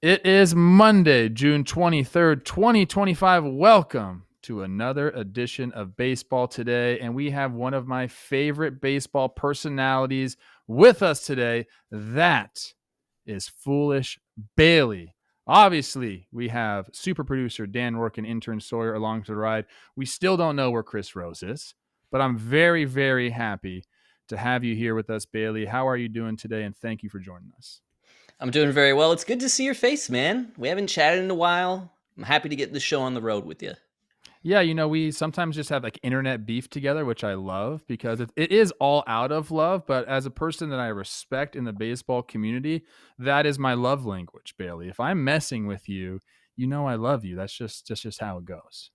It is Monday, June 23rd, 2025. Welcome to another edition of Baseball Today. And we have one of my favorite baseball personalities with us today. That is Foolish Bailey. Obviously, we have super producer Dan Rourke and intern Sawyer along for the ride. We still don't know where Chris Rose is, but I'm very, very happy to have you here with us, Bailey. How are you doing today? And thank you for joining us. I'm doing very well. It's good to see your face, man. We haven't chatted in a while. I'm happy to get the show on the road with you. Yeah, we sometimes just have like internet beef together, which I love because it is all out of love. But as a person that I respect in the baseball community, that is my love language, Bailey. If I'm messing with you, you know I love you. That's just how it goes.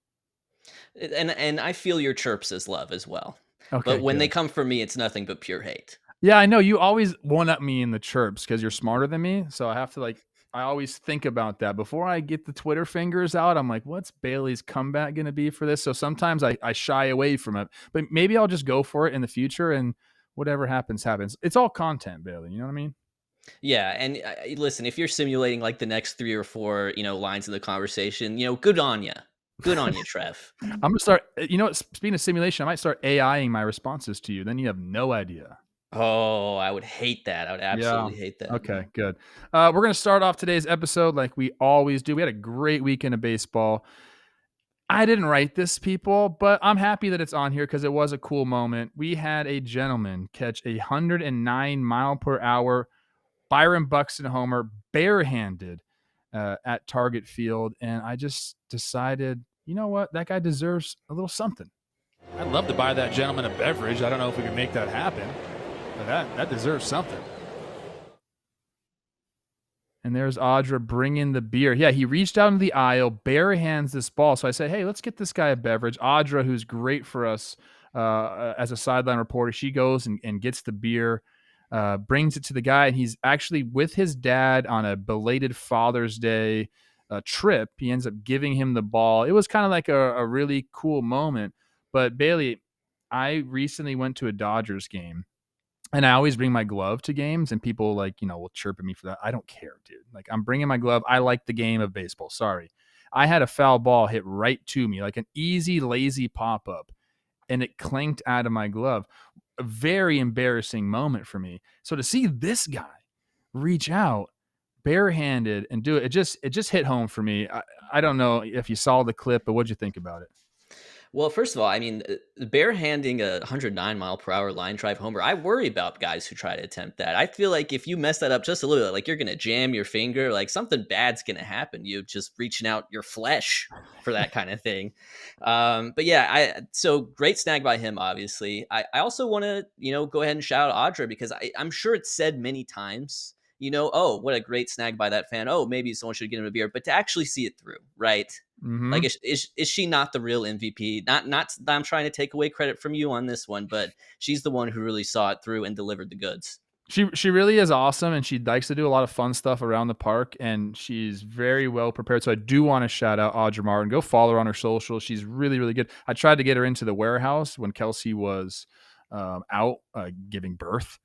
And I feel your chirps as love as well. But Okay, when they good. come from me, it's nothing but pure hate. Yeah, I know you always one up me in the chirps because you're smarter than me. So I have to I always think about that before I get the Twitter fingers out. I'm like, what's Bailey's comeback going to be for this? So sometimes I shy away from it, but maybe I'll just go for it in the future and whatever happens, happens. It's all content, Bailey. You know what I mean? Yeah, and listen, if you're simulating like the next three or four, lines of the conversation, good on you. Good on you, Trev. I'm going to start, speaking of simulation, I might start AIing my responses to you. Then you have no idea. Oh, I would hate that. I would Yeah. absolutely hate that. Okay, good. We're going to start off today's episode like we always do. We had a great weekend of baseball. I didn't write this, people, but I'm happy that it's on here because it was a cool moment. We had a gentleman catch a 109-mile-per-hour Byron Buxton homer barehanded at Target Field, and I just decided, you know what, that guy deserves a little something. I'd love to buy that gentleman a beverage. I don't know if we can make that happen, but that deserves something. And there's Audra bringing the beer. Yeah, he reached out into the aisle, bare hands this ball. So I said, hey, let's get this guy a beverage. Audra, who's great for us as a sideline reporter, she goes and gets the beer, brings it to the guy. And he's actually with his dad on a belated Father's Day trip. He ends up giving him the ball. It was kind of like a really cool moment. But Bailey, I recently went to a Dodgers game and I always bring my glove to games, and people will chirp at me for that. I don't care, dude. Like, I'm bringing my glove. I like the game of baseball. Sorry. I had a foul ball hit right to me, like an easy, lazy pop up, and it clanked out of my glove. A very embarrassing moment for me. So to see this guy reach out barehanded and do it, it just hit home for me. I don't know if you saw the clip, but what'd you think about it? Well, first of all, I mean, barehanding a 109-mile-per-hour line drive homer, I worry about guys who try to attempt that. I feel like if you mess that up just a little bit, like you're going to jam your finger, like something bad's going to happen. You just reaching out your flesh for that kind of thing. But yeah, so great snag by him, obviously. I also want to, go ahead and shout out Audra because I'm sure it's said many times, oh, what a great snag by that fan. Oh, maybe someone should get him a beer, but to actually see it through, right? Like, Mm-hmm. is she not the real MVP? Not that I'm trying to take away credit from you on this one, but she's the one who really saw it through and delivered the goods. She really is awesome, and she likes to do a lot of fun stuff around the park, and she's very well prepared. So I do want to shout out Audra Martin. Go follow her on her social. She's really, really good. I tried to get her into the warehouse when Kelsey was out giving birth,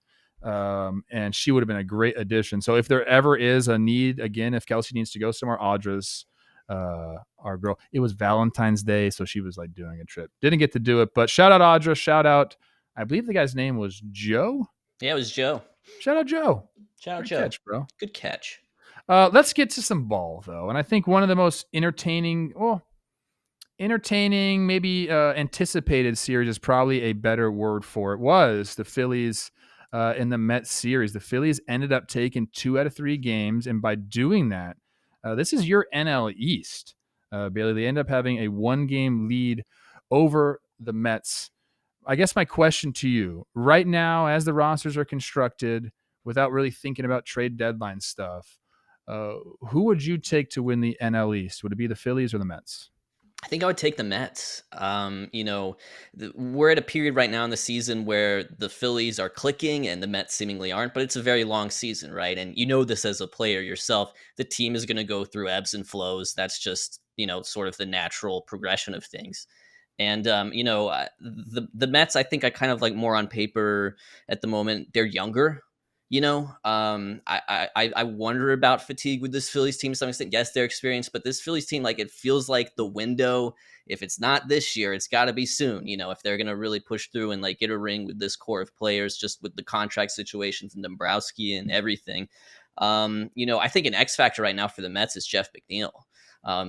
and she would have been a great addition. So if there ever is a need, again, if Kelsey needs to go somewhere, Audra's our girl. It was Valentine's Day, so she was like doing a trip. Didn't get to do it, but shout out Audra. Shout out, I believe the guy's name was Joe. Yeah, it was Joe. Shout out Joe. Shout out Great Joe. catch, bro. Good catch. Let's get to some ball, though. And I think one of the most entertaining, maybe anticipated series is probably a better word for it, was the Phillies in the Mets series. The Phillies ended up taking 2 out of 3 games. And by doing that, this is your NL East, Bailey. They end up having a 1-game lead over the Mets. I guess my question to you right now, as the rosters are constructed, without really thinking about trade deadline stuff, who would you take to win the NL East? Would it be the Phillies or the Mets? I think I would take the Mets. We're at a period right now in the season where the Phillies are clicking and the Mets seemingly aren't, but it's a very long season, right? And you know this as a player yourself. The team is going to go through ebbs and flows. That's just, sort of the natural progression of things. And the Mets, I think I kind of like more on paper at the moment. They're younger. I wonder about fatigue with this Phillies team to some extent. Yes, their experience, but this Phillies team, like, it feels like the window, if it's not this year, it's got to be soon. If they're gonna really push through and like get a ring with this core of players, just with the contract situations and Dombrowski and everything. I think an X factor right now for the Mets is Jeff McNeil.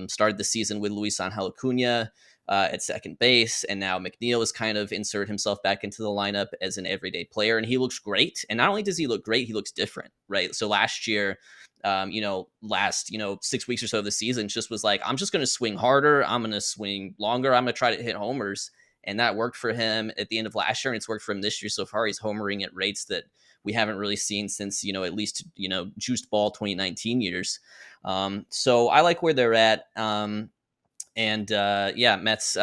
Started the season with Luis Angel Acuna at second base, and now McNeil has kind of inserted himself back into the lineup as an everyday player, and he looks great. And not only does he look great, he looks different, right? So last year, last 6 weeks or so of the season, just was like, I'm just going to swing harder, I'm going to swing longer, I'm going to try to hit homers, and that worked for him at the end of last year, and it's worked for him this year so far. He's homering at rates that we haven't really seen since at least juiced ball 2019 years. So I like where they're at. Mets,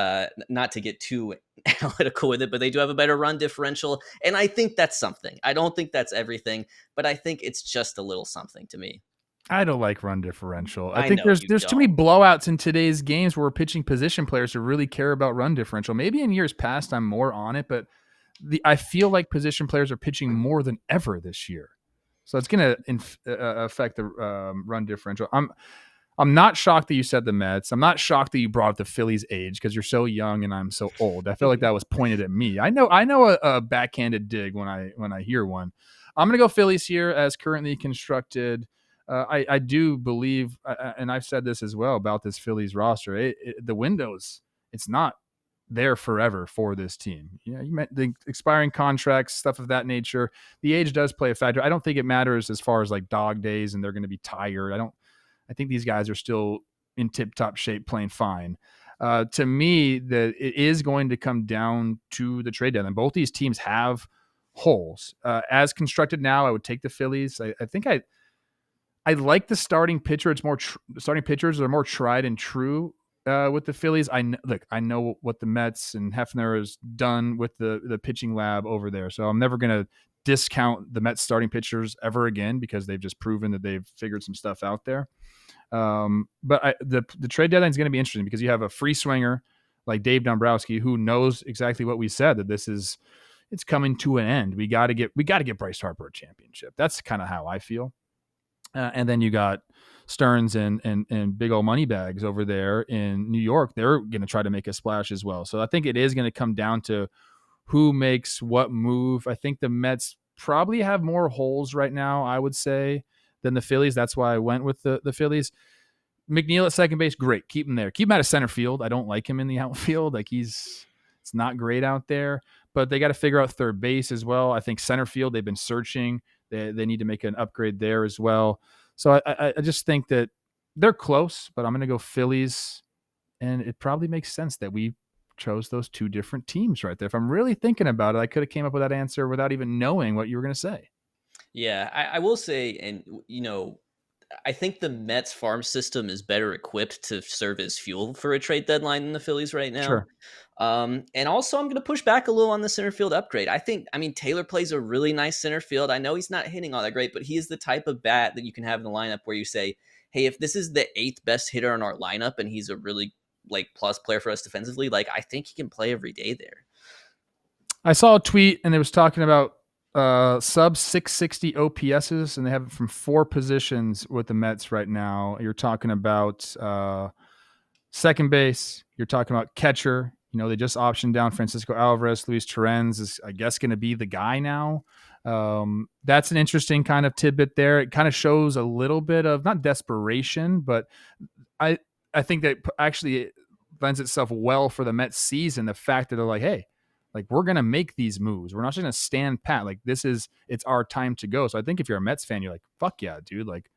not to get too analytical with it, but they do have a better run differential. And I think that's something. I don't think that's everything, but I think it's just a little something to me. I don't like run differential. I I think know you there's too many don't. blowouts in today's games where we're pitching position players to really care about run differential. Maybe in years past I'm more on it, but I feel like position players are pitching more than ever this year. So it's going to affect the run differential. I'm not shocked that you said the Mets. I'm not shocked that you brought up the Phillies age because you're so young and I'm so old. I feel like that was pointed at me. I know a backhanded dig when I hear one. I'm gonna go Phillies here as currently constructed. I do believe, and I've said this as well about this Phillies roster. The windows, it's not there forever for this team. You meant the expiring contracts, stuff of that nature. The age does play a factor. I don't think it matters as far as like dog days and they're going to be tired. I think these guys are still in tip-top shape, playing fine. To me, that it is going to come down to the trade deadline. Both these teams have holes. As constructed now, I would take the Phillies. I think I like the starting pitcher. It's more starting pitchers are more tried and true with the Phillies. I know what the Mets and Hefner has done with the pitching lab over there. So I'm never going to discount the Mets starting pitchers ever again because they've just proven that they've figured some stuff out there. But the trade deadline is going to be interesting because you have a free swinger like Dave Dombrowski who knows exactly what we said, that it's coming to an end. We got to get Bryce Harper a championship. That's kind of how I feel. And then you got Stearns and big old money bags over there in New York. They're going to try to make a splash as well. So I think it is going to come down to who makes what move. I think the Mets probably have more holes right now, I would say, than the Phillies. That's why I went with the Phillies. McNeil at second base, great. Keep him there. Keep him out of center field. I don't like him in the outfield. Like it's not great out there. But they got to figure out third base as well. I think center field, they've been searching. They need to make an upgrade there as well. So I just think that they're close, but I'm going to go Phillies. And it probably makes sense that we chose those two different teams right there. If I'm really thinking about it, I could have came up with that answer without even knowing what you were going to say. Yeah, I will say, and I think the Mets farm system is better equipped to serve as fuel for a trade deadline than the Phillies right now. Sure. And also, I'm going to push back a little on the center field upgrade. Taylor plays a really nice center field. I know he's not hitting all that great, but he is the type of bat that you can have in the lineup where you say, hey, if this is the 8th best hitter in our lineup and he's a really like plus player for us defensively, like I think he can play every day there. I saw a tweet and it was talking about sub 660 OPSs, and they have it from 4 positions with the Mets right now. You're talking about second base. You're talking about catcher. They just optioned down Francisco Alvarez. Luis Torrens is, I guess, going to be the guy now. That's an interesting kind of tidbit there. It kind of shows a little bit of not desperation, but I think that actually lends itself well for the Mets season. The fact that they're like, hey, like we're going to make these moves. We're not just going to stand pat. Like it's our time to go. So I think if you're a Mets fan, you're like, fuck yeah, dude. Like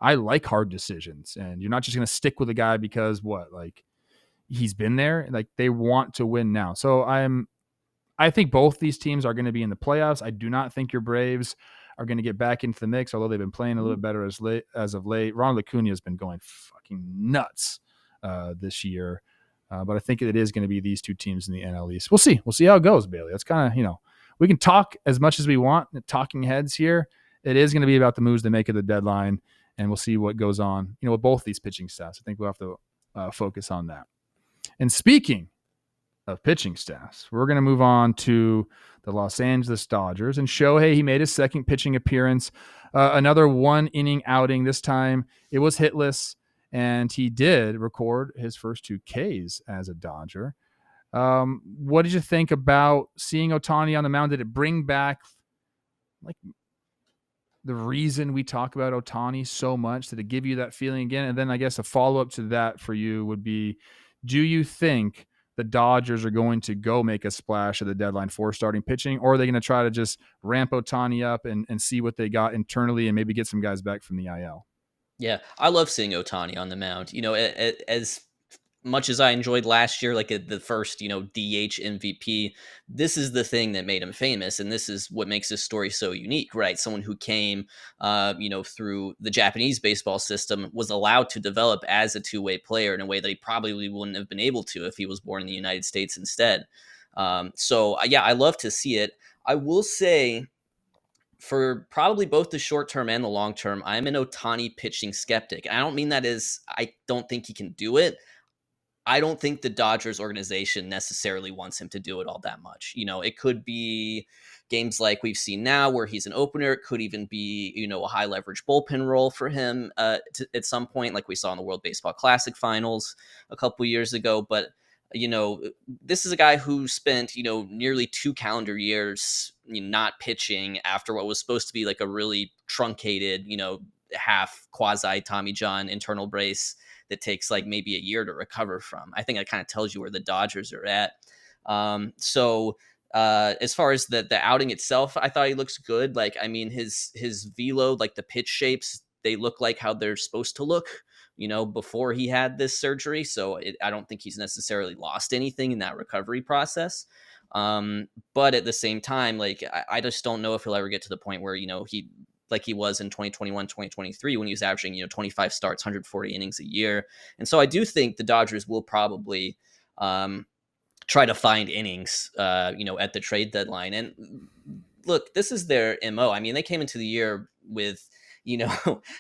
I like hard decisions, and you're not just going to stick with a guy because like he's been there. Like they want to win now. So I think both these teams are going to be in the playoffs. I do not think your Braves are going to get back into the mix, although they've been playing a little bit better as of late. Ronald Acuna has been going fucking nuts this year. But I think it is going to be these two teams in the NL East. We'll see. We'll see how it goes, Bailey. That's kind of, we can talk as much as we want, talking heads here. It is going to be about the moves they make at the deadline, and we'll see what goes on, with both these pitching staffs. I think we'll have to focus on that. And speaking of pitching staffs, we're going to move on to the Los Angeles Dodgers. And Shohei, he made his second pitching appearance, another 1 inning outing. This time it was hitless, and he did record his first 2 Ks as a Dodger. What did you think about seeing Ohtani on the mound? Did it bring back like the reason we talk about Ohtani so much? Did it give you that feeling again? And then I guess a follow-up to that for you would be, do you think the Dodgers are going to go make a splash at the deadline for starting pitching, or are they going to try to just ramp Ohtani up and see what they got internally and maybe get some guys back from the IL? Yeah, I love seeing Ohtani on the mound. As much as I enjoyed last year, like the first, DH MVP, this is the thing that made him famous. And this is what makes this story so unique, right? Someone who came, through the Japanese baseball system, was allowed to develop as a two-way player in a way that he probably wouldn't have been able to if he was born in the United States instead. Yeah, I love to see it. I will say, for probably both the short term and the long term, I'm an Ohtani pitching skeptic. And I don't mean that as I don't think he can do it. I don't think the Dodgers organization necessarily wants him to do it all that much. It could be games like we've seen now where he's an opener. It could even be, a high leverage bullpen role for him at some point, like we saw in the World Baseball Classic finals a couple years ago. But, this is a guy who spent, nearly 2 calendar years not pitching after what was supposed to be like a really truncated, half quasi Tommy John internal brace that takes like maybe a year to recover from. I think that kind of tells you where the Dodgers are at. As far as the outing itself, I thought he looks good. Like, I mean, his velo, like the pitch shapes, they look like how they're supposed to look, before he had this surgery. So I don't think he's necessarily lost anything in that recovery process. But at the same time, like, I just don't know if he'll ever get to the point where, he, like he was in 2021, 2023, when he was averaging, 25 starts, 140 innings a year. And so I do think the Dodgers will probably try to find innings, at the trade deadline. And look, this is their MO. I mean, they came into the year with,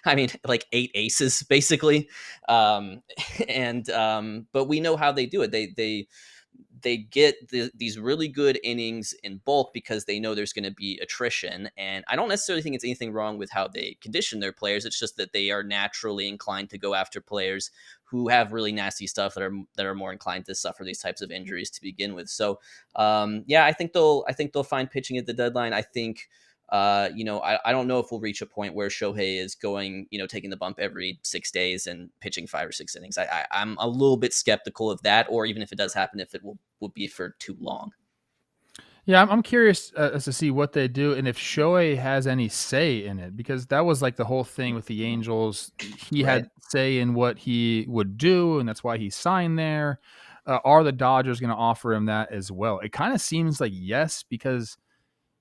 I mean, like 8 aces basically. But we know how they do it. They get these really good innings in bulk because they know there's going to be attrition. And I don't necessarily think it's anything wrong with how they condition their players. It's just that they are naturally inclined to go after players who have really nasty stuff that are more inclined to suffer these types of injuries to begin with. So yeah, I think they'll find pitching at the deadline. I think I don't know if we'll reach a point where Shohei is going, taking the bump every 6 days and pitching 5 or 6 innings. I'm a little bit skeptical of that, or even if it does happen, if it will be for too long. Yeah, I'm curious as to see what they do and if Shohei has any say in it, because that was like the whole thing with the Angels. He Right. had say in what he would do, and that's why he signed there. Are the Dodgers going to offer him that as well? It kind of seems like yes, because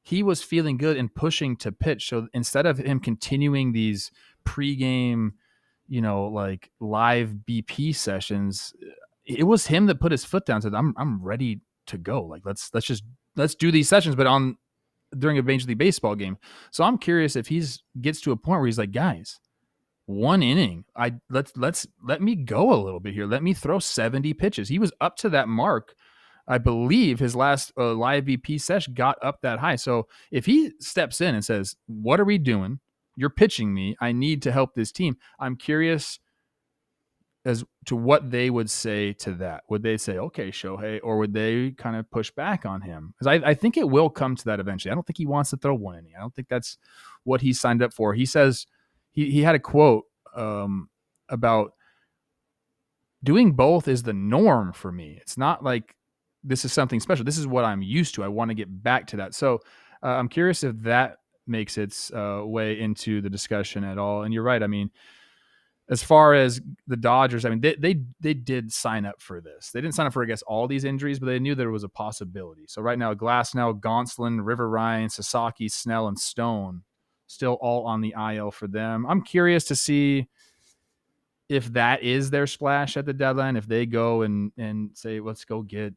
he was feeling good and pushing to pitch. So instead of him continuing these pregame, like live BP sessions, it was him that put his foot down and said, I'm ready to go. Like, let's do these sessions, but during a Major League Baseball game. So I'm curious if gets to a point where he's like, guys, 1 inning, let me go a little bit here. Let me throw 70 pitches. He was up to that mark. I believe his last live BP session got up that high. So if he steps in and says, what are we doing? You're pitching me. I need to help this team. I'm curious as to what they would say to that. Would they say, okay, Shohei, or would they kind of push back on him? Because I think it will come to that eventually. I don't think he wants to throw 1 inning. I don't think that's what he signed up for. He says he had a quote about doing both is the norm for me. It's not like this is something special. This is what I'm used to. I want to get back to that. So I'm curious if that makes its way into the discussion at all. And you're right. I mean, as far as the Dodgers, I mean, they did sign up for this. They didn't sign up for, I guess, all these injuries, but they knew there was a possibility. So right now, Glasnow, Gonsolin, River Ryan, Sasaki, Snell, and Stone still all on the IL for them. I'm curious to see if that is their splash at the deadline, if they go and say, let's go get,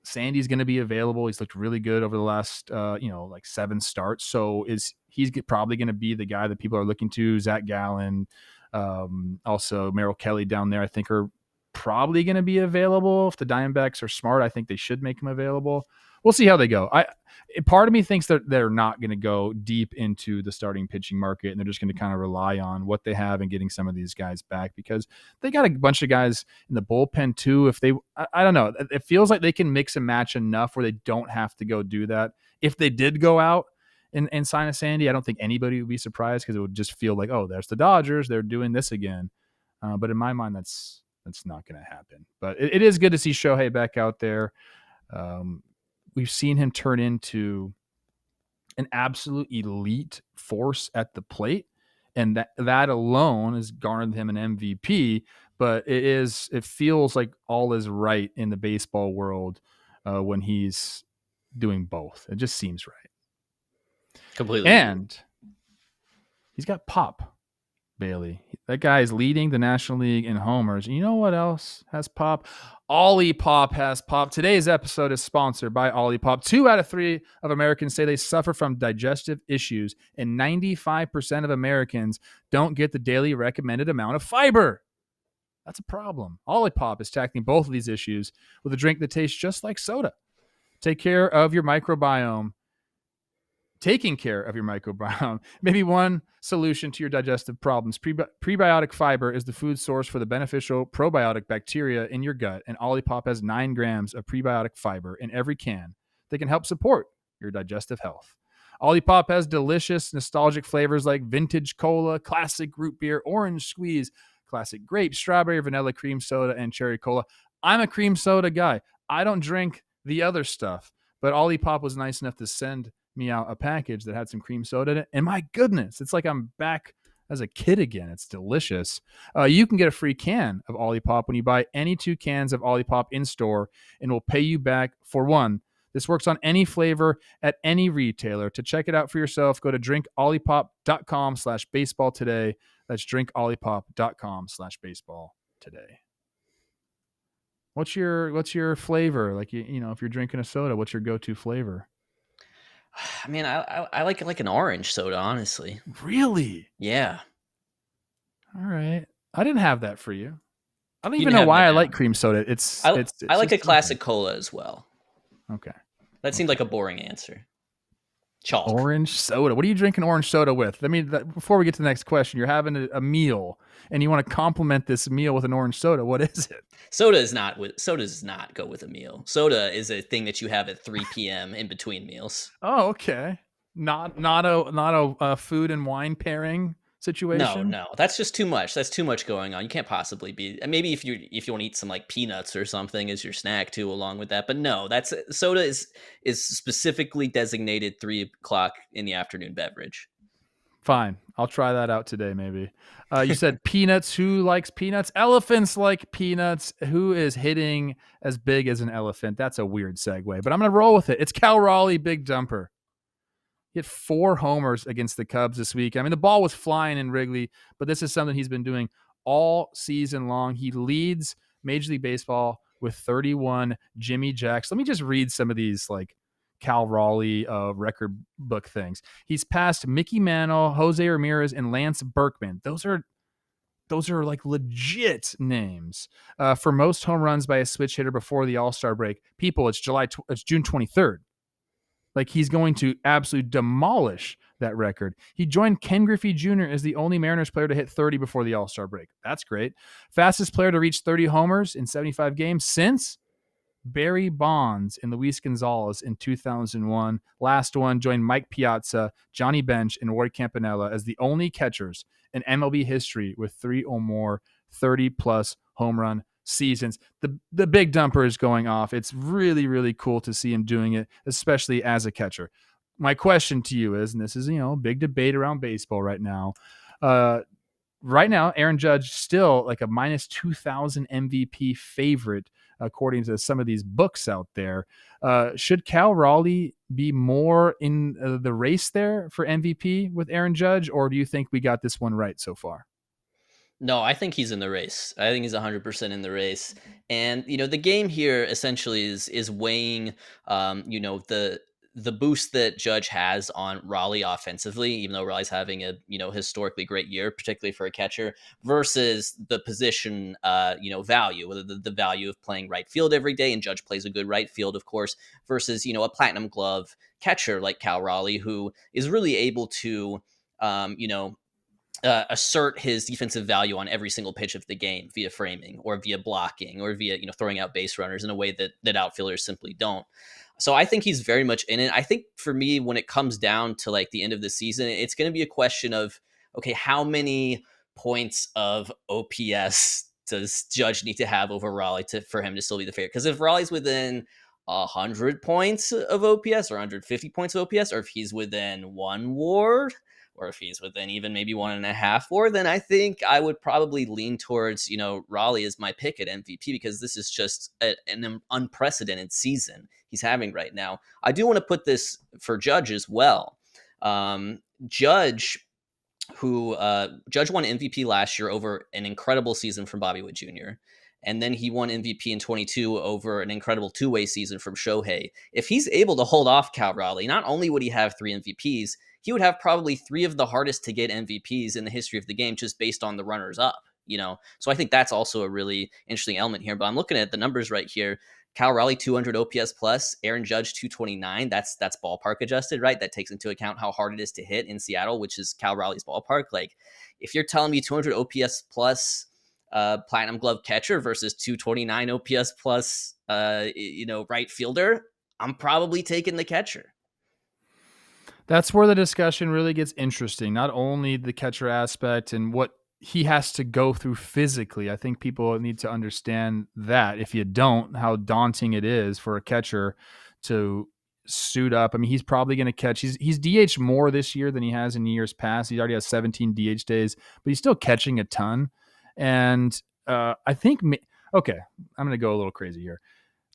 Sandy's going to be available. He's looked really good over the last, like 7 starts. So he's probably going to be the guy that people are looking to. Zach Gallen, also Merrill Kelly down there, I think are probably going to be available. If the Diamondbacks are smart, I think they should make him available. we'll see how they go. Part of me thinks that they're not going to go deep into the starting pitching market, and they're just going to kind of rely on what they have and getting some of these guys back, because they got a bunch of guys in the bullpen too. If they, I don't know, it feels like they can mix and match enough where they don't have to go do that. If they did go out and sign a Sandy, I don't think anybody would be surprised, because it would just feel like, oh, there's the Dodgers, they're doing this again. But in my mind, that's not going to happen. But it is good to see Shohei back out there. We've seen him turn into an absolute elite force at the plate, and that alone has garnered him an MVP. But it feels like all is right in the baseball world when he's doing both. It just seems right. Completely agree. And he's got pop, Bailey. That guy is leading the National League in homers. You know what else has pop? Ollie Pop has pop. Today's episode is sponsored by Ollie Pop. 2 out of 3 of Americans say they suffer from digestive issues, and 95% of Americans don't get the daily recommended amount of fiber. That's a problem. Ollie Pop is tackling both of these issues with a drink that tastes just like soda. Take care of your microbiome. Taking care of your microbiome may be one solution to your digestive problems. Prebiotic fiber is the food source for the beneficial probiotic bacteria in your gut, and Olipop has 9 grams of prebiotic fiber in every can that can help support your digestive health. Olipop has delicious, nostalgic flavors like vintage cola, classic root beer, orange squeeze, classic grape, strawberry, vanilla, cream soda, and cherry cola. I'm a cream soda guy. I don't drink the other stuff, but Olipop was nice enough to send me out a package that had some cream soda in it, and my goodness, it's like I'm back as a kid again. It's delicious. You can get a free can of Olipop when you buy any 2 cans of Olipop in store, and we'll pay you back for one. This works on any flavor at any retailer. To check it out for yourself, go to drinkolipop.com/baseball today. That's drinkolipop.com/baseball today. What's your flavor? Like, you know, if you're drinking a soda, what's your go-to flavor? I mean, I like an orange soda, honestly. Really? Yeah. All right. I didn't have that for you. I don't You even didn't know have why that I down. like cream soda. It's I like a just classic cola as well. okay. That seemed like a boring answer. Chalk. Orange soda. What are you drinking orange soda with? I mean, before we get to the next question, you're having a meal and you want to complement this meal with an orange soda. What is it? Soda does not go with a meal. Soda is a thing that you have at 3 p.m. in between meals. Oh, okay. Not a food and wine pairing situation. No, that's just too much. That's too much going on. You can't possibly be. Maybe if you want to eat some like peanuts or something as your snack too, along with that. But no, that's soda is specifically designated 3 o'clock in the afternoon beverage. Fine. I'll try that out today, maybe. You said peanuts. Who likes peanuts? Elephants like peanuts. Who is hitting as big as an elephant? That's a weird segue, but I'm going to roll with it. It's Cal Raleigh, big dumper. He had 4 homers against the Cubs this week. I mean, the ball was flying in Wrigley, but this is something he's been doing all season long. He leads Major League Baseball with 31 Jimmy Jacks. Let me just read some of these like Cal Raleigh record book things. He's passed Mickey Mantle, Jose Ramirez, and Lance Berkman. Those are like legit names for most home runs by a switch hitter before the All-Star break. People, it's June 23rd. Like, he's going to absolutely demolish that record. He joined Ken Griffey Jr. as the only Mariners player to hit 30 before the All-Star break. That's great. Fastest player to reach 30 homers in 75 games since Barry Bonds and Luis Gonzalez in 2001. Last one joined Mike Piazza, Johnny Bench, and Roy Campanella as the only catchers in MLB history with 3 or more 30-plus home run seasons. The big dumper is going off. It's really, really cool to see him doing it, especially as a catcher. My question to you is, and this is, a big debate around baseball right now. Right now, Aaron Judge still like a minus 2,000 MVP favorite, according to some of these books out there. Should Cal Raleigh be more in the race there for MVP with Aaron Judge, or do you think we got this one right so far? No, I think he's in the race. I think he's 100% in the race. And the game here essentially is weighing the the boost that Judge has on Raleigh offensively, even though Raleigh's having a historically great year, particularly for a catcher, versus the position value, whether the value of playing right field every day, and Judge plays a good right field, of course, versus a platinum glove catcher like Cal Raleigh, who is really able to um, you know assert his defensive value on every single pitch of the game via framing or via blocking or via throwing out base runners in a way that outfielders simply don't. So I think he's very much in it. I think for me, when it comes down to like the end of the season, it's going to be a question of, okay, how many points of OPS does Judge need to have over Raleigh for him to still be the favorite? Because if Raleigh's within 100 points of OPS or 150 points of OPS, or if he's within one WAR, or if he's within even maybe 1.5 WAR, then I think I would probably lean towards, Raleigh as my pick at MVP, because this is just an unprecedented season he's having right now. I do want to put this for Judge as well. Judge, Judge won MVP last year over an incredible season from Bobby Witt Jr. And then he won MVP in 22 over an incredible two-way season from Shohei. If he's able to hold off Cal Raleigh, not only would he have 3 MVPs, he would have probably 3 of the hardest to get MVPs in the history of the game, just based on the runners up. So I think that's also a really interesting element here. But I'm looking at the numbers right here. Cal Raleigh 200 OPS plus, Aaron Judge 229. That's ballpark adjusted, right? That takes into account how hard it is to hit in Seattle, which is Cal Raleigh's ballpark. Like, if you're telling me 200 OPS plus platinum glove catcher versus 229 OPS plus right fielder, I'm probably taking the catcher. That's where the discussion really gets interesting. Not only the catcher aspect and what he has to go through physically. I think people need to understand that. If you don't, how daunting it is for a catcher to suit up. I mean, he's probably going to catch. He's DH more this year than he has in years past. He already has 17 DH days, but he's still catching a ton. And I think, okay, I'm going to go a little crazy here.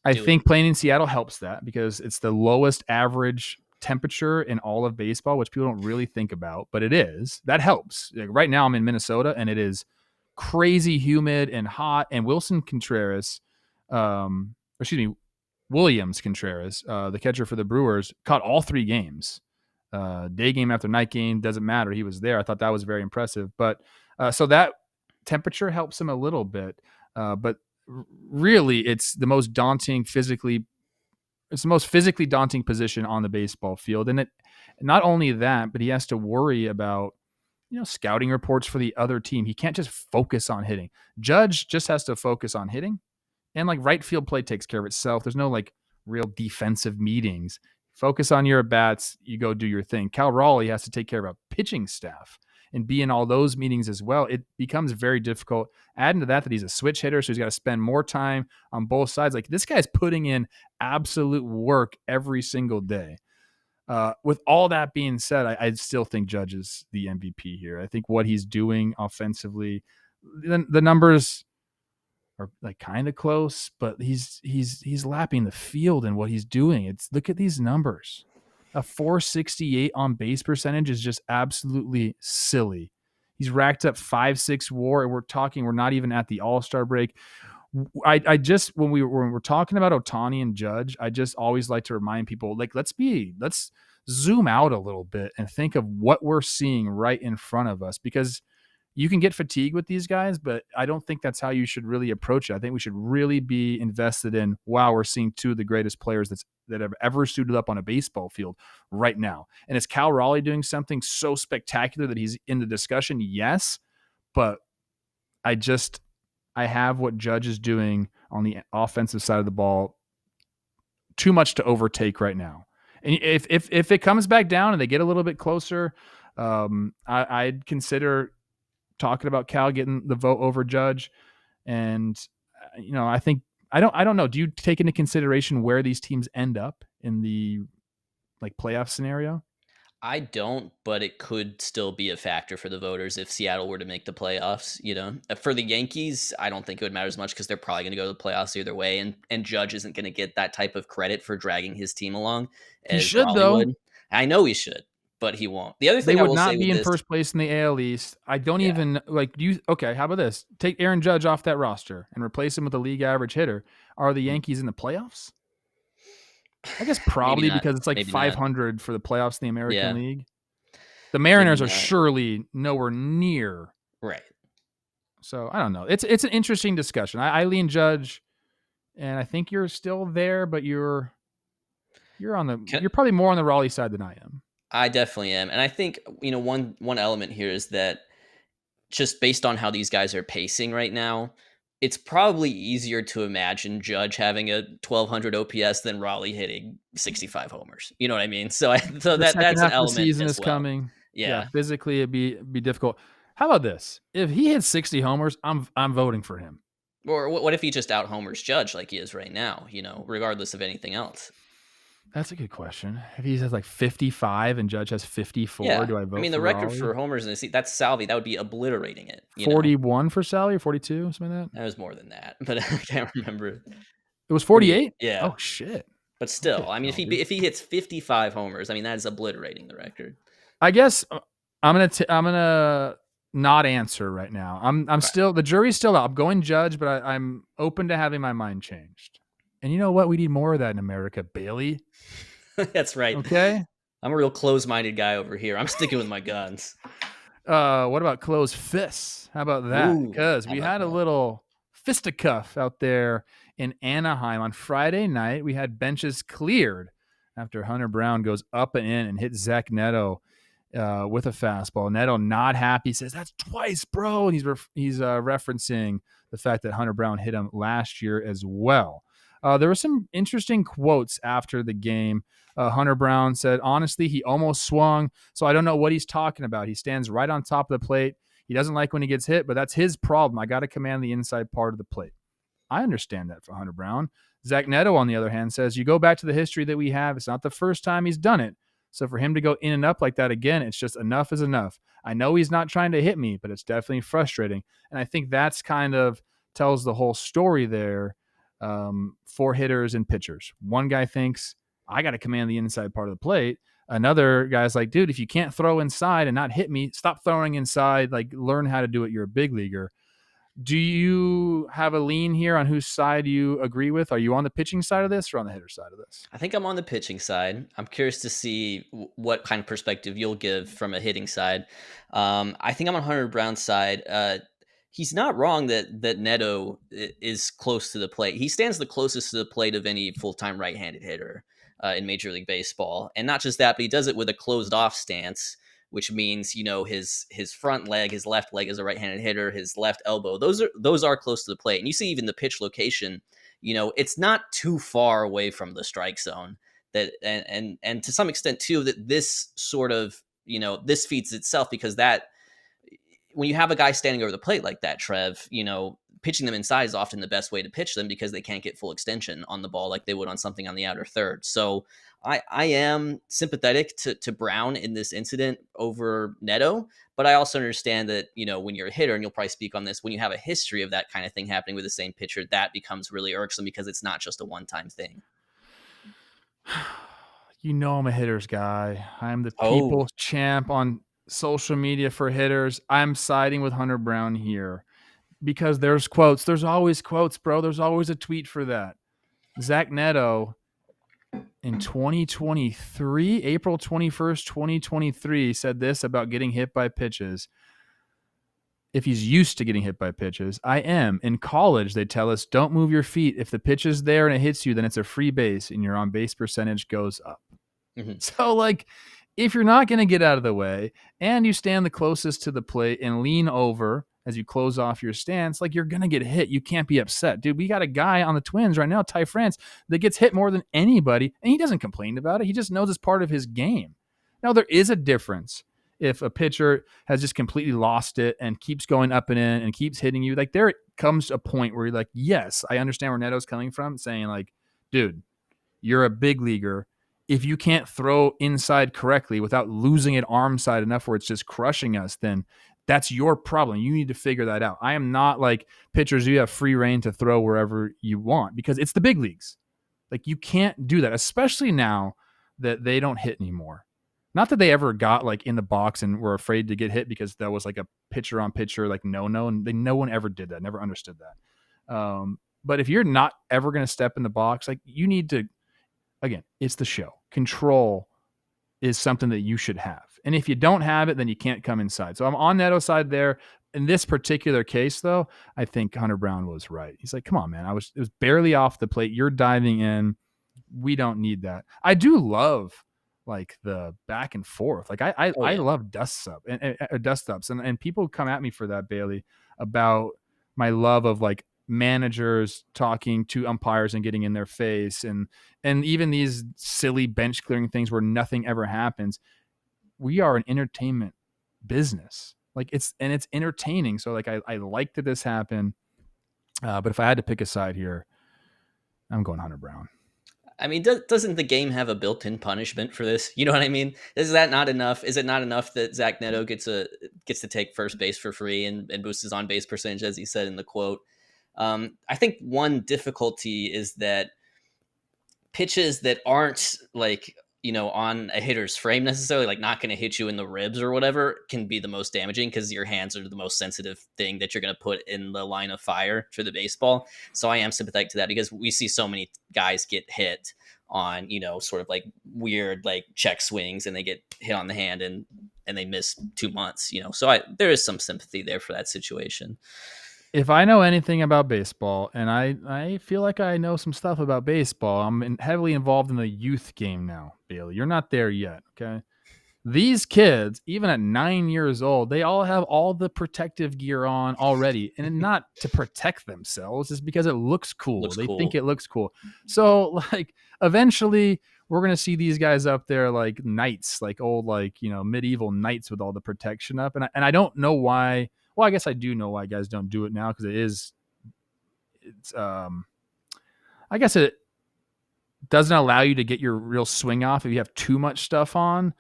I think playing in Seattle helps that because it's the lowest average temperature in all of baseball, which people don't really think about, but it is. That helps. Like right now I'm in Minnesota and it is crazy humid and hot. And Williams Contreras, the catcher for the Brewers, caught all 3 games. Day game after night game, doesn't matter. He was there. I thought that was very impressive. But so that temperature helps him a little bit. But really, it's the most physically daunting position on the baseball field. And it not only that, but he has to worry about, scouting reports for the other team. He can't just focus on hitting. Judge just has to focus on hitting, and like right field play takes care of itself. There's no like real defensive meetings. Focus on your at-bats, you go do your thing. Cal Raleigh has to take care of a pitching staff and be in all those meetings as well. It becomes very difficult. Add into that he's a switch hitter, so he's got to spend more time on both sides. Like, this guy's putting in absolute work every single day. With all that being said, I still think Judge is the MVP here. I think what he's doing offensively, the numbers are like kind of close, but he's lapping the field in what he's doing. Look at these numbers. A 468 on base percentage is just absolutely silly. He's racked up 5.6 WAR, and we're not even at the All-Star break. I just when we're talking about Ohtani and Judge, I just always like to remind people, like, let's zoom out a little bit and think of what we're seeing right in front of us, because you can get fatigued with these guys, but I don't think that's how you should really approach it. I think we should really be invested in, wow, we're seeing 2 of the greatest players that have ever suited up on a baseball field right now. And is Cal Raleigh doing something so spectacular that he's in the discussion? Yes, but I have what Judge is doing on the offensive side of the ball too much to overtake right now. And if it comes back down and they get a little bit closer, I'd consider talking about Cal getting the vote over Judge. And I think I don't know. Do you take into consideration where these teams end up in the like playoff scenario? I don't, but it could still be a factor for the voters if Seattle were to make the playoffs. For the Yankees, I don't think it would matter as much because they're probably going to go to the playoffs either way, and Judge isn't going to get that type of credit for dragging his team along He as should, Raleigh though. would. I know he should, but he won't. The other They thing I would will not say be with in this, first place in the AL East. I don't even like. Do you? Okay, how about this? Take Aaron Judge off that roster and replace him with a league average hitter. Are the Yankees in the playoffs? I guess Maybe probably not. because it's like Maybe not. 500 for the playoffs in the American Yeah. League. The Maybe Mariners are not. surely nowhere near. Right. So I don't know. It's an interesting discussion. I lean Judge, and I think you're still there, but you're Can, probably more on the Raleigh side than I am. I definitely am. And I think, one element here is that just based on how these guys are pacing right now, it's probably easier to imagine Judge having a 1200 OPS than Raleigh hitting 65 homers. You know what I mean? So The second that's an half of the element season as is well. coming. Yeah, Yeah. physically it'd be difficult. How about this? If he hits 60 homers, I'm voting for him. Or what if he just out homers Judge like he is right now, regardless of anything else? That's a good question. If he has like 55 and Judge has 54, Yeah. do I I vote mean, the for record for Raleigh? homers in the season, that's Salvi. That would be obliterating it. 41 for Sally or 42, something like that? That was more than that, but I can't remember. It was 48. 48? Yeah. Oh shit. But Okay, still, I mean, if he Salvi. if he hits 55 homers, I mean, that is obliterating the record. I guess I'm gonna not answer right now. I'm Okay. still, the jury's still out. I'm going Judge, but I'm open to having my mind changed. And you know what? We need more of that in America, Bailey. That's right. Okay. I'm a real close-minded guy over here. I'm sticking with my guns. What about closed fists? How about that? Ooh, Because how we about had a that? little fisticuff out there in Anaheim on Friday night. We had benches cleared after Hunter Brown goes up and in and hits Zach Neto with a fastball. Neto not happy, says that's twice, bro. And he's referencing the fact that Hunter Brown hit him last year as well. There were some interesting quotes after the game. Hunter Brown said, honestly, he almost swung, so I don't know what he's talking about. He stands right on top of the plate. He doesn't like when he gets hit, but that's his problem. I got to command the inside part of the plate. I understand that for Hunter Brown. Zach Neto, on the other hand, says, you go back to the history that we have. It's not the first time he's done it. So for him to go in and up like that again, it's just enough is enough. I know he's not trying to hit me, but it's definitely frustrating. And I think that's kind of tells the whole story there for hitters and pitchers. One guy thinks, I got to command the inside part of the plate. Another guy's like, dude, if you can't throw inside and not hit me, stop throwing inside. Like, learn how to do it. You're a big leaguer. Do you have a lean here on whose side you agree with? Are you on the pitching side of this or on the hitter side of this? I think I'm on the pitching side. I'm curious to see what kind of perspective you'll give from a hitting side. I think I'm on Hunter Brown's side. He's not wrong that Neto is close to the plate. He stands the closest to the plate of any full-time right-handed hitter in Major League Baseball, and not just that, but he does it with a closed-off stance, which means his front leg, his left leg as a right-handed hitter, his left elbow. Those are close to the plate, and you see even the pitch location. It's not too far away from the strike zone. That and to some extent too, that this sort of this feeds itself, because that when you have a guy standing over the plate like that, Trev, pitching them inside is often the best way to pitch them because they can't get full extension on the ball like they would on something on the outer third. So I am sympathetic to Brown in this incident over Neto, but I also understand that, when you're a hitter, and you'll probably speak on this, when you have a history of that kind of thing happening with the same pitcher, that becomes really irksome because it's not just a one-time thing. You know I'm a hitters guy. I'm the Oh, people's champ on social media for hitters. I'm siding with Hunter Brown here because there's quotes. There's always quotes, bro. There's always a tweet for that. Zach Neto in 2023, April 21st, 2023, said this about getting hit by pitches. If he's used to getting hit by pitches, I am. In college, they tell us don't move your feet. If the pitch is there and it hits you, then it's a free base and your on base percentage goes up. mhm. So, like, if you're not going to get out of the way and you stand the closest to the plate and lean over as you close off your stance, like, you're going to get hit. You can't be upset. Dude, we got a guy on the Twins right now, Ty France, that gets hit more than anybody, and he doesn't complain about it. He just knows it's part of his game. Now, there is a difference if a pitcher has just completely lost it and keeps going up and in and keeps hitting you. Like, there comes a point where you're like, yes, I understand where Neto's coming from, saying, like, dude, you're a big leaguer. If you can't throw inside correctly without losing it arm side enough where it's just crushing us, then that's your problem. You need to figure that out. I am not like pitchers. You have free reign to throw wherever you want because it's the big leagues. Like, you can't do that, especially now that they don't hit anymore. Not that they ever got like in the box and were afraid to get hit because that was like a pitcher on pitcher, like no, and no one ever did that. Never understood that. But if you're not ever going to step in the box, like, you need to again, it's the show. Control is something that you should have. And if you don't have it, then you can't come inside. So I'm on Neto's side there. In this particular case, though, I think Hunter Brown was right. He's like, come on, man. It was barely off the plate. You're diving in. We don't need that. I do love like the back and forth. Like Oh I yeah. love dust ups and people come at me for that, Bailey, about my love of like managers talking to umpires and getting in their face and even these silly bench clearing things where nothing ever happens. We are an entertainment business. Like it's entertaining. So like I like that this happened. But if I had to pick a side here, I'm going Hunter Brown. I mean, doesn't the game have a built-in punishment for this? You know what I mean? Is that not enough? Is it not enough that Zach Neto gets to take first base for free and boost his on base percentage, as he said in the quote? I think one difficulty is that pitches that aren't like, on a hitter's frame necessarily, like not going to hit you in the ribs or whatever, can be the most damaging because your hands are the most sensitive thing that you're going to put in the line of fire for the baseball. So I am sympathetic to that because we see so many guys get hit on, sort of like weird like check swings, and they get hit on the hand and they miss 2 months. So there is some sympathy there for that situation. If I know anything about baseball, and I feel like I know some stuff about baseball, heavily involved in the youth game now, Bailey. You're not there yet, okay? These kids, even at 9 years old, they all have all the protective gear on already, and not to protect themselves, it's because it looks cool. Looks They think cool. it looks cool. So, like, eventually, we're gonna see these guys up there like knights, like old, like medieval knights with all the protection up, and I don't know why. Well, I guess I do know why guys don't do it now because it's I guess it doesn't allow you to get your real swing off if you have too much stuff on.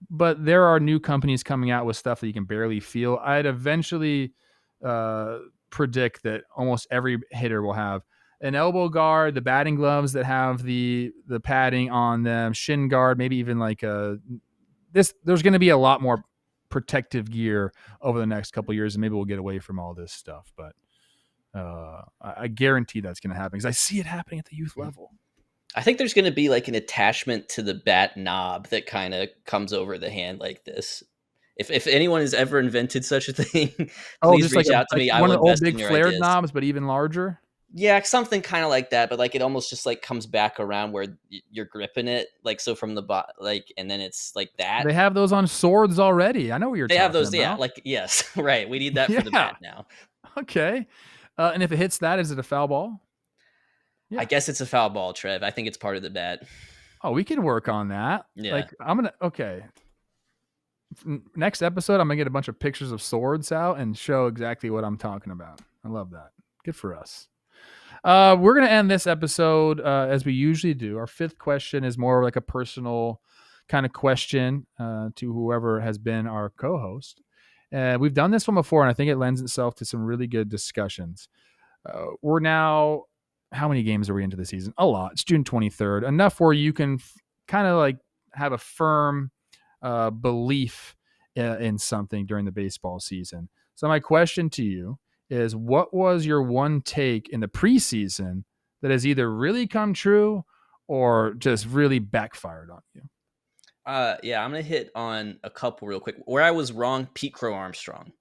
But there are new companies coming out with stuff that you can barely feel. I'd eventually predict that almost every hitter will have an elbow guard, the batting gloves that have the padding on them, shin guard, maybe even like a this. There's going to be a lot more protective gear over the next couple of years, and maybe we'll get away from all this stuff. But I guarantee that's going to happen because I see it happening at the youth level. I think there's going to be like an attachment to the bat knob that kind of comes over the hand like this. If anyone has ever invented such a thing, Oh, please just like reach out to me. I one will of the old invest in big your flared ideas. knobs, but even larger. Yeah, something kind of like that, but like it almost just like comes back around where you're gripping it, like so from the like, and then it's like that. They have those on swords already. I know what you're They have talking those, yeah, about. like yes, right. We need that for the Yeah. bat now. Okay. And if it hits that, is it a foul ball? I Yeah. guess it's a foul ball, Trev. I think it's part of the bat. Oh, we can work on that. Yeah. Like, okay. Next episode, I'm gonna get a bunch of pictures of swords out and show exactly what I'm talking about. I love that. Good for us. We're gonna end this episode as we usually do. Our fifth question is more like a personal kind of question to whoever has been our co-host. We've done this one before, and I think it lends itself to some really good discussions. We're now, how many games are we into the season? A lot. It's June 23rd. Enough where you can kind of like have a firm belief in something during the baseball season. So my question to you is, what was your one take in the preseason that has either really come true or just really backfired on you? Yeah, I'm gonna hit on a couple real quick. Where I was wrong, Pete Crow Armstrong.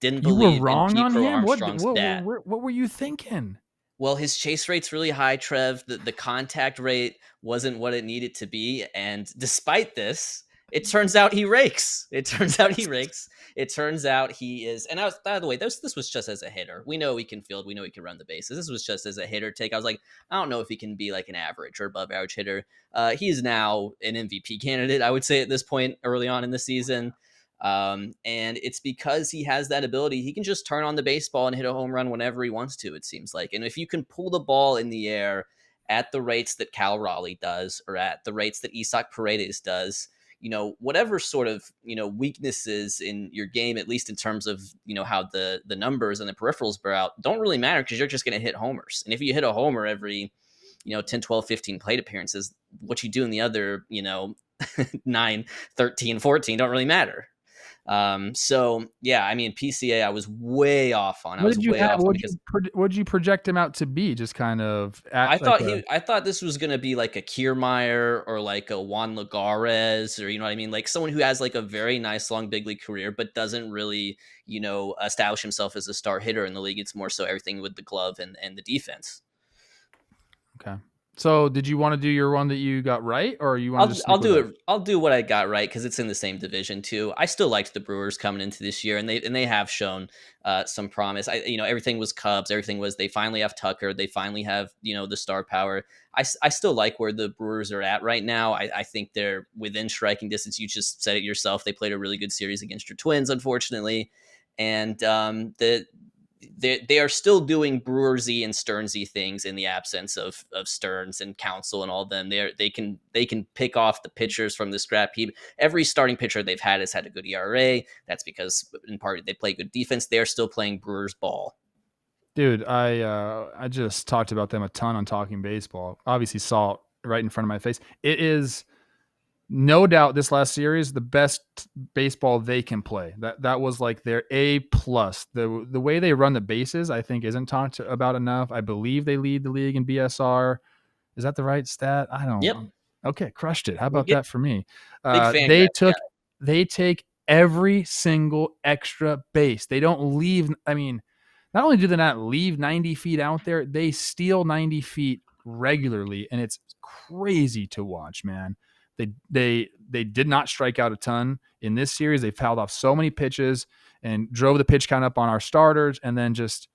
Didn't You were believe in wrong Pete on Crow him. Armstrong's bat. What were you thinking? Well, his chase rate's really high, Trev. The contact rate wasn't what it needed to be. And despite this, it turns out he rakes. It turns out he rakes. It turns out he is. And I was, by the way, this was just as a hitter. We know he can field. We know he can run the bases. This was just as a hitter take. I was like, I don't know if he can be like an average or above average hitter. He is now an MVP candidate, I would say, at this point early on in the season. And it's because he has that ability. He can just turn on the baseball and hit a home run whenever he wants to, it seems like. And if you can pull the ball in the air at the rates that Cal Raleigh does, or at the rates that Isaac Paredes does, whatever sort of, weaknesses in your game, at least in terms of, how the numbers and the peripherals bear out, don't really matter because you're just going to hit homers. And if you hit a homer every, 10, 12, 15 plate appearances, what you do in the other, 9, 13, 14 don't really matter. So yeah, I mean PCA, I was way off on. I What was did you way have? off on because What did you project him out to be? Just kind of at like a I thought this was gonna be like a Kiermaier or like a Juan Lagares, or you know what I mean, like someone who has like a very nice long big league career, but doesn't really establish himself as a star hitter in the league. It's more so everything with the glove and the defense. okay. So did you want to do your one that you got right, or you want to just I'll stick with do both? it. I'll do what I got right because it's in the same division too. I still liked the Brewers coming into this year, and they have shown some promise. Everything was Cubs. Everything was they finally have Tucker. They finally have the star power. I still like where the Brewers are at right now. I think they're within striking distance. You just said it yourself. They played a really good series against your Twins, unfortunately, and they are still doing Brewersy and Stearnsy things in the absence of Stearns and Counsell and all of them. They can pick off the pitchers from the scrap heap. Every starting pitcher they've had has had a good ERA. That's because in part they play good defense. They are still playing Brewers ball. Dude, I just talked about them a ton on Talking Baseball. Obviously saw it right in front of my face. It is no doubt this last series the best baseball they can play. That was like their A plus. The way they run the bases, I think, isn't talked about enough. I believe they lead the league in BSR. Is that the right stat? I Yep, don't. Okay, crushed it. How we'll about get that for me? big fan They grab. took they take every single extra base. They don't leave. I mean, not only do they not leave 90 feet out there, they steal 90 feet regularly, and it's crazy to watch, man. They did not strike out a ton in this series. They fouled off so many pitches and drove the pitch count up on our starters, and then just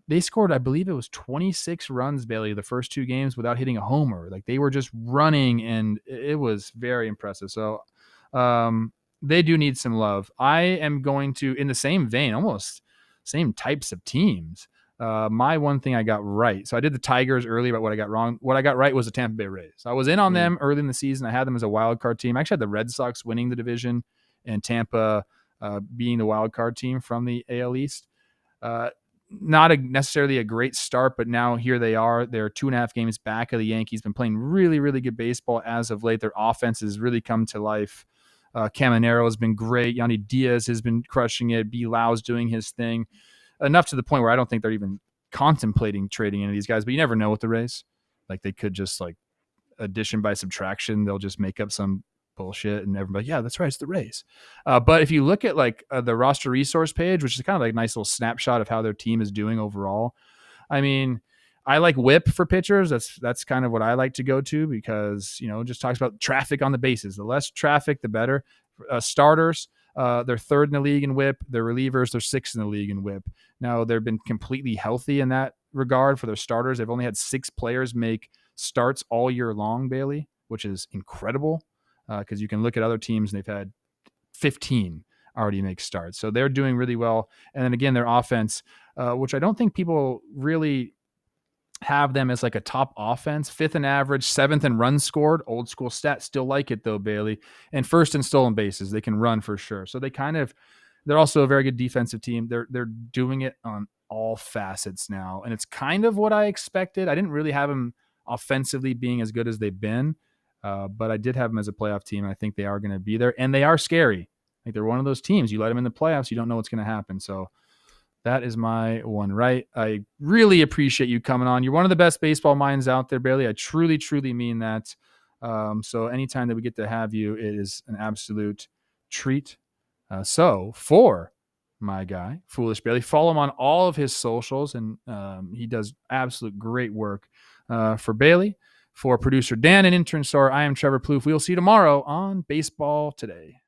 they scored, I believe it was 26 runs, Bailey, the first two games without hitting a homer. Like they were just running, and it was very impressive. So they do need some love. I am going to, in the same vein, almost same types of teams. My one thing I got right. So I did the Tigers early about what I got wrong. What I got right was the Tampa Bay Rays. I was in on them early in the season. I had them as a wild card team. I actually had the Red Sox winning the division and Tampa being the wild card team from the AL East. Not necessarily a great start, but now here they are. They're 2.5 games back of the Yankees. Been playing really, really good baseball as of late. Their offense has really come to life. Caminero has been great. Yanni Diaz has been crushing it. B. Lau's doing his thing. Enough to the point where I don't think they're even contemplating trading any of these guys, but you never know with the Rays. Like they could just like addition by subtraction. They'll just make up some bullshit and everybody, yeah, that's right, it's the Rays. But if you look at like the roster resource page, which is kind of like a nice little snapshot of how their team is doing overall, I mean, I like whip for pitchers. That's kind of what I like to go to because it just talks about traffic on the bases. The less traffic, the better. Starters, they're third in the league in whip. Their relievers, they're sixth in the league in whip. Now they've been completely healthy in that regard for their starters. They've only had 6 players make starts all year long, Bailey, which is incredible because you can look at other teams and they've had 15 already make starts. So they're doing really well. And then again, their offense, which I don't think people really have them as like a top offense, 5th in average, 7th in runs scored, old school stat, still like it though, Bailey, and 1st in stolen bases. They can run for sure. So they're also a very good defensive team. They're doing it on all facets now. And it's kind of what I expected. I didn't really have them offensively being as good as they've been. But I did have them as a playoff team, and I think they are going to be there. And they are scary. Like they're one of those teams. You let them in the playoffs, you don't know what's going to happen. So that is my one right. I really appreciate you coming on. You're one of the best baseball minds out there, Bailey. I truly, truly mean that. So anytime that we get to have you, it is an absolute treat. So for my guy, Foolish Bailey, follow him on all of his socials, and he does absolute great work for Bailey. For producer Dan and intern Sora, I am Trevor Plouffe. We'll see you tomorrow on Baseball Today.